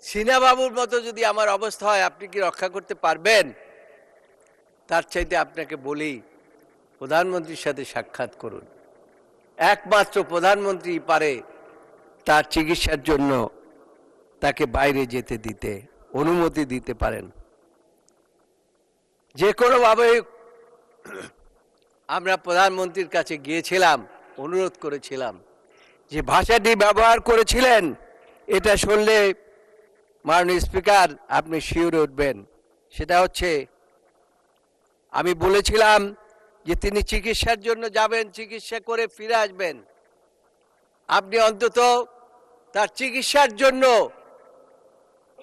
সিনহা বাবুর মতো যদি আমার অবস্থা হয়, আপনি কি রক্ষা করতে পারবেন? তার চাইতে আপনাকে বলি, প্রধানমন্ত্রীর সাথে সাক্ষাৎ করুন। একমাত্র প্রধানমন্ত্রী পারে তার চিকিৎসার জন্য তাকে বাইরে যেতে দিতে অনুমতি দিতে পারেন। যে কোনোভাবে আমরা প্রধানমন্ত্রীর কাছে গিয়েছিলাম, অনুরোধ করেছিলাম। যে ভাষাটি ব্যবহার করেছিলেন, এটা শুনলে মাননীয় স্পিকার আপনি শিউরে উঠবেন। সেটা হচ্ছে, আমি বলেছিলাম যে তিনি চিকিৎসার জন্য যাবেন, চিকিৎসা করে ফিরে আসবেন। আপনি অন্তত তার চিকিৎসার জন্য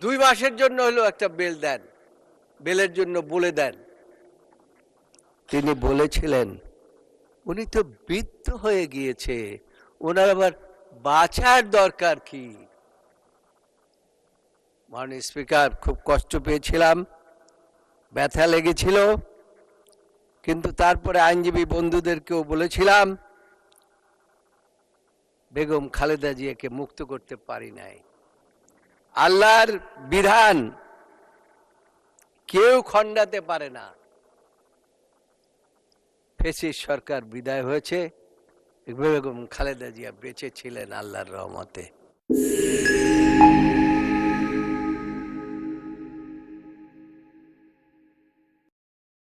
2 মাসের জন্য হলেও একটা বেল দেন, বেলের জন্য বলে দেন। তিনি বলেছিলেন উনি তো বৃদ্ধ হয়ে গিয়েছে, ওনার আবার বাঁচার দরকার কি? মাননীয় স্পিকার, খুব কষ্ট পেয়েছিলাম, ব্যথা লেগেছিল, কিন্তু তারপরে আইনজীবী বন্ধুদেরকেও বলেছিলাম বেগম খালেদা জিয়াকে মুক্ত করতে পারি নাই। আল্লাহর বিধান কেউ খণ্ডাতে পারে না। ফ্যাসিস্ট সরকার বিদায় হয়েছে, বেগম খালেদা জিয়া বেঁচে ছিলেন আল্লাহর রহমতে।